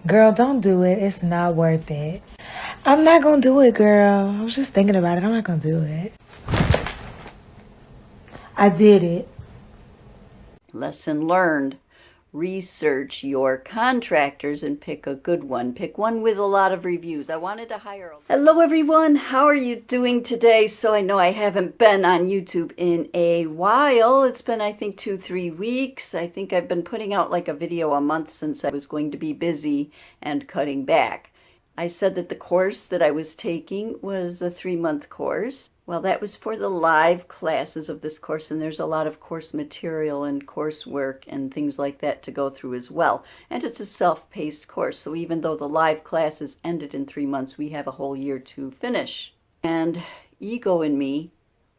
Girl, don't do it. It's not worth it. I'm not gonna do it, girl. I was just thinking about it. I'm not gonna do it. I did it. Lesson learned. Research your contractors and pick a good one. Pick one with a lot of reviews. I wanted to hire a... Hello everyone, how are you doing today? So I know I haven't been on YouTube in a while. It's been I think 2-3 weeks. I think I've been putting out like a video a month since I was going to be busy and cutting back. I said that the course that I was taking was a 3-month course. Well, that was for the live classes of this course, and there's a lot of course material and coursework and things like that to go through as well. And it's a self-paced course, so even though the live classes ended in 3 months, we have a whole year to finish. And ego in me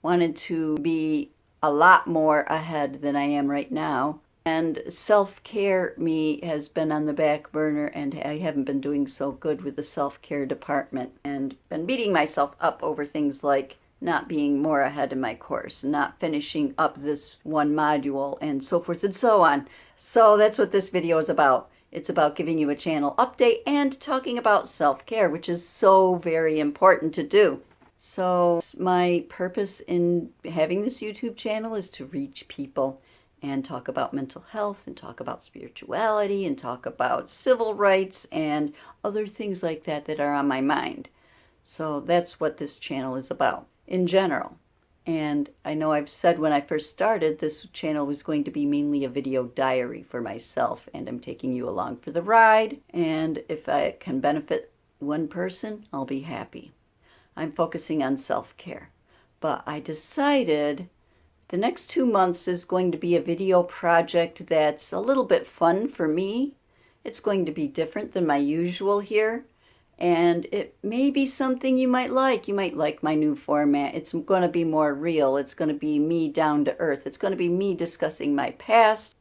wanted to be a lot more ahead than I am right now. And self-care me has been on the back burner, and I haven't been doing so good with the self-care department, and been beating myself up over things like not being more ahead in my course, not finishing up this one module, and so forth and so on. So that's what this video is about. It's about giving you a channel update and talking about self-care, which is so very important to do. So my purpose in having this YouTube channel is to reach people and talk about mental health and talk about spirituality and talk about civil rights and other things like that that are on my mind. So that's what this channel is about in general. And I know I've said when I first started, this channel was going to be mainly a video diary for myself, and I'm taking you along for the ride. And if I can benefit one person, I'll be happy. I'm focusing on self-care. But I decided the next 2 months is going to be a video project that's a little bit fun for me. It's going to be different than my usual here, and it may be something you might like. You might like my new format. It's going to be more real. It's going to be me down to earth. It's going to be me discussing my past,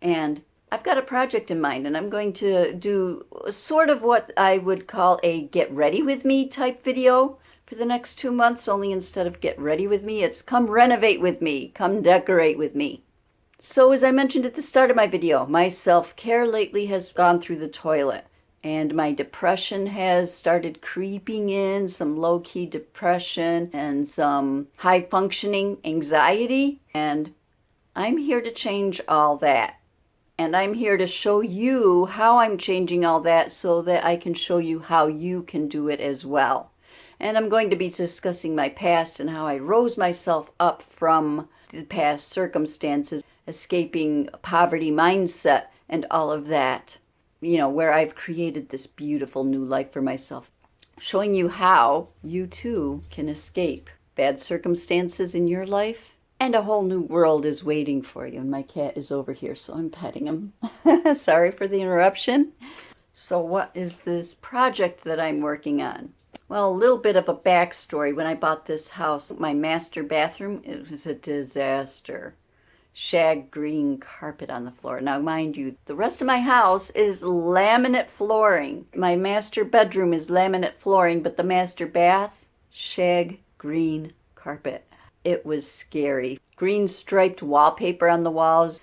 and I've got a project in mind, and I'm going to do sort of what I would call a get ready with me type video for the next 2 months, only instead of get ready with me, it's come renovate with me, come decorate with me. So as I mentioned at the start of my video, my self-care lately has gone through the toilet, and my depression has started creeping in, some low-key depression and some high-functioning anxiety, and I'm here to change all that. And I'm here to show you how I'm changing all that so that I can show you how you can do it as well. And I'm going to be discussing my past and how I rose myself up from the past circumstances, escaping poverty mindset and all of that, where I've created this beautiful new life for myself. Showing you how you too can escape bad circumstances in your life, and a whole new world is waiting for you. And my cat is over here, so I'm petting him. Sorry for the interruption. So what is this project that I'm working on? Well, a little bit of a backstory. When I bought this house, my master bathroom, it was a disaster. Shag green carpet on the floor. Now, mind you, the rest of my house is laminate flooring. My master bedroom is laminate flooring, but the master bath, shag green carpet. It was scary. Green striped wallpaper on the walls.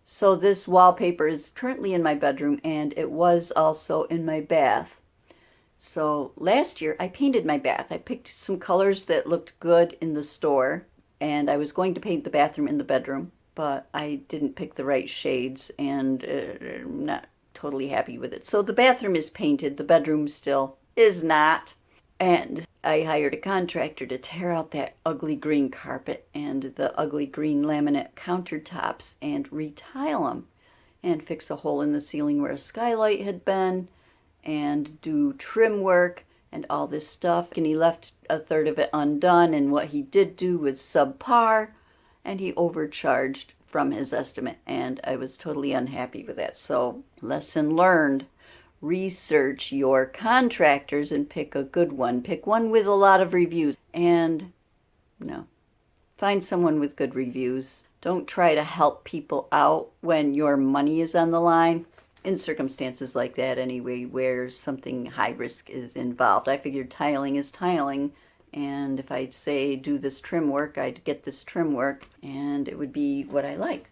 So this wallpaper is currently in my bedroom, and it was also in my bath. So last year I painted my bath. I picked some colors that looked good in the store, and I was going to paint the bathroom in the bedroom, but I didn't pick the right shades, and I'm not totally happy with it. So the bathroom is painted, the bedroom still is not. And I hired a contractor to tear out that ugly green carpet and the ugly green laminate countertops and retile them and fix a hole in the ceiling where a skylight had been, and do trim work and all this stuff. And he left a third of it undone, and what he did do was subpar, and he overcharged from his estimate, and I was totally unhappy with that. So lesson learned. Research your contractors and pick a good one. Pick one with a lot of reviews, and find someone with good reviews. Don't try to help people out when your money is on the line. In circumstances like that anyway, where something high risk is involved. I figured tiling is tiling, and if I'd say do this trim work, I'd get this trim work, and it would be what I like.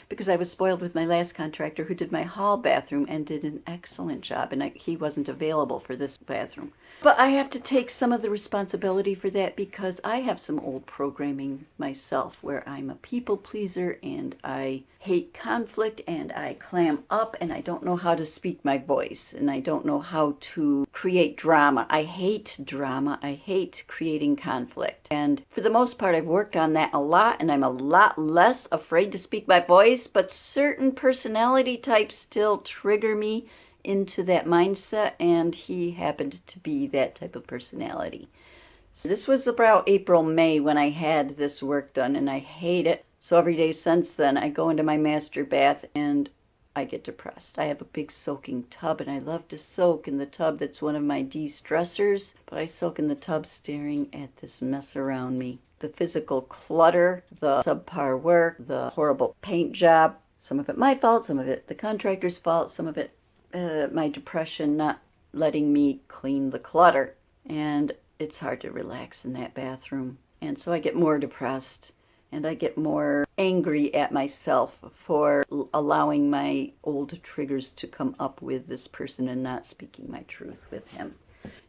because I was spoiled with my last contractor who did my hall bathroom and did an excellent job, and he wasn't available for this bathroom. But I have to take some of the responsibility for that because I have some old programming myself where I'm a people pleaser and I hate conflict and I clam up and I don't know how to speak my voice and I don't know how to create drama. I hate drama. I hate creating conflict. And for the most part, I've worked on that a lot and I'm a lot less afraid to speak my voice, but certain personality types still trigger me into that mindset, and he happened to be that type of personality. So this was about April, May when I had this work done, and I hate it. So every day since then, I go into my master bath and I get depressed. I have a big soaking tub, and I love to soak in the tub. That's one of my de-stressors, but I soak in the tub staring at this mess around me. The physical clutter, the subpar work, the horrible paint job, some of it my fault, some of it the contractor's fault, some of it my depression not letting me clean the clutter. And it's hard to relax in that bathroom. And so I get more depressed and I get more angry at myself for allowing my old triggers to come up with this person and not speaking my truth with him.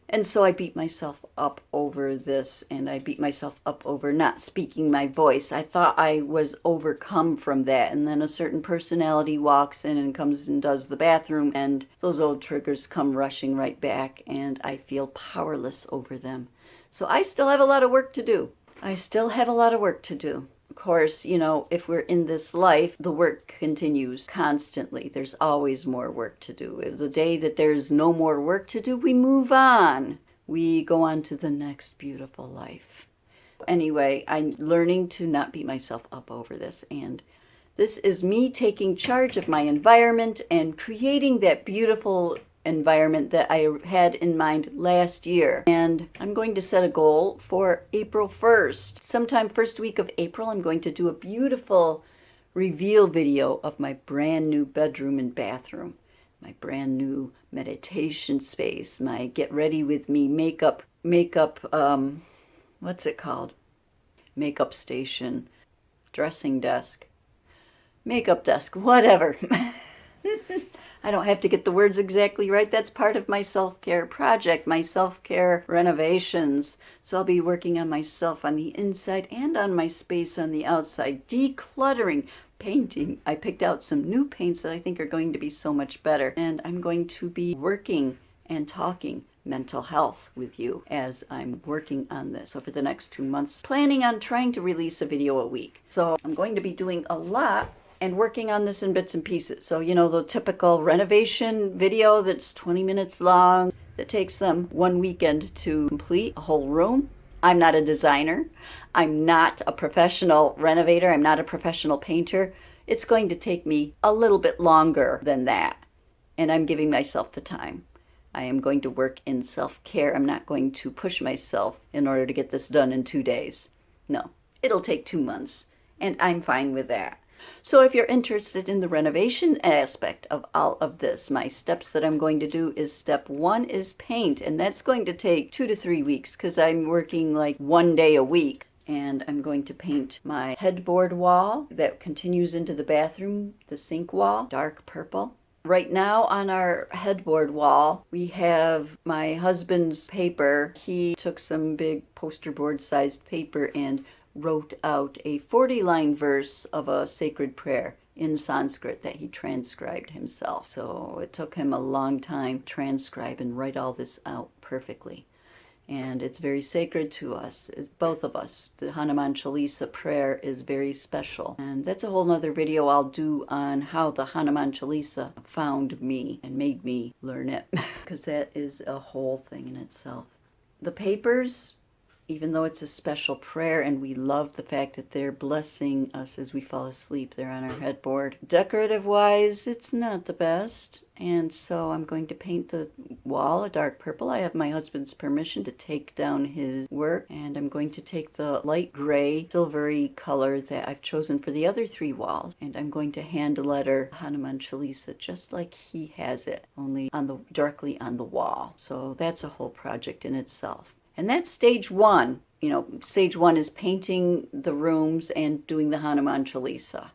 And so I beat myself up over this, and I beat myself up over not speaking my voice. I thought I was overcome from that, and then a certain personality walks in and comes and does the bathroom, and those old triggers come rushing right back, and I feel powerless over them. So I still have a lot of work to do. Of course, if we're in this life, the work continues constantly. There's always more work to do. The day that there's no more work to do, we move on. We go on to the next beautiful life. Anyway, I'm learning to not beat myself up over this. And this is me taking charge of my environment and creating that beautiful environment that I had in mind last year. And I'm going to set a goal for April 1st. Sometime first week of April, I'm going to do a beautiful reveal video of my brand new bedroom and bathroom, my brand new meditation space, my get ready with me makeup, what's it called? Makeup station, dressing desk, makeup desk, whatever. I don't have to get the words exactly right. That's part of my self-care project, my SelfCare Renovations. So I'll be working on myself on the inside and on my space on the outside, decluttering, painting. I picked out some new paints that I think are going to be so much better. And I'm going to be working and talking mental health with you as I'm working on this. So for the next 2 months, planning on trying to release a video a week. So I'm going to be doing a lot and working on this in bits and pieces. So, the typical renovation video that's 20 minutes long, that takes them 1 weekend to complete a whole room. I'm not a designer. I'm not a professional renovator. I'm not a professional painter. It's going to take me a little bit longer than that. And I'm giving myself the time. I am going to work in self-care. I'm not going to push myself in order to get this done in 2 days. No, it'll take 2 months. And I'm fine with that. So if you're interested in the renovation aspect of all of this, my steps that I'm going to do is step 1 is paint. And that's going to take 2 to 3 weeks because I'm working like 1 day a week. And I'm going to paint my headboard wall that continues into the bathroom, the sink wall, dark purple. Right now on our headboard wall, we have my husband's paper. He took some big poster board sized paper and wrote out a 40-line verse of a sacred prayer in Sanskrit that he transcribed himself. So it took him a long time to transcribe and write all this out perfectly. And it's very sacred to us, both of us. The Hanuman Chalisa prayer is very special. And that's a whole nother video I'll do on how the Hanuman Chalisa found me and made me learn it, because that is a whole thing in itself. The papers, even though it's a special prayer and we love the fact that they're blessing us as we fall asleep, they're on our headboard. Decorative wise, it's not the best. And so I'm going to paint the wall a dark purple. I have my husband's permission to take down his work. And I'm going to take the light gray, silvery color that I've chosen for the other 3 walls. And I'm going to hand letter Hanuman Chalisa just like he has it, only directly on the wall. So that's a whole project in itself. And that's stage 1. Stage 1 is painting the rooms and doing the Hanuman Chalisa.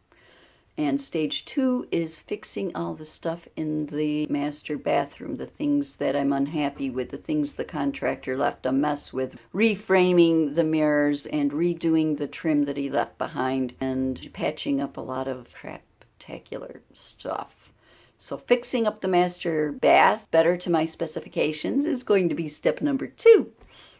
And stage 2 is fixing all the stuff in the master bathroom, the things that I'm unhappy with, the things the contractor left a mess with, reframing the mirrors and redoing the trim that he left behind, and patching up a lot of craptacular stuff. So fixing up the master bath better to my specifications is going to be step number 2.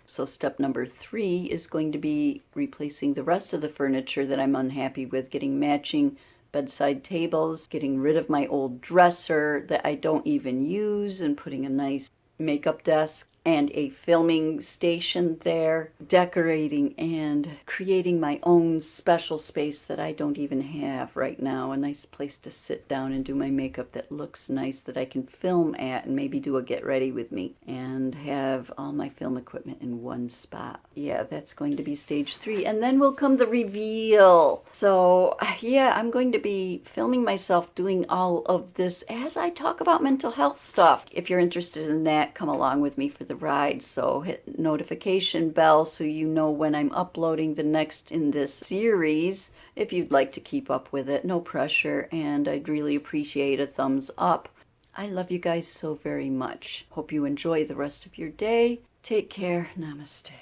So step number 3 is going to be replacing the rest of the furniture that I'm unhappy with, getting matching bedside tables, getting rid of my old dresser that I don't even use, and putting a nice makeup desk and a filming station there, decorating and creating my own special space that I don't even have right now, a nice place to sit down and do my makeup that looks nice, that I can film at and maybe do a get ready with me, and have all my film equipment in one spot. Yeah, that's going to be stage 3, and then will come the reveal. So yeah, I'm going to be filming myself doing all of this as I talk about mental health stuff. If you're interested in that, come along with me for the ride. So hit notification bell so you know when I'm uploading the next in this series, if you'd like to keep up with it. No pressure, and I'd really appreciate a thumbs up. I love you guys so very much. Hope you enjoy the rest of your day. Take care. Namaste.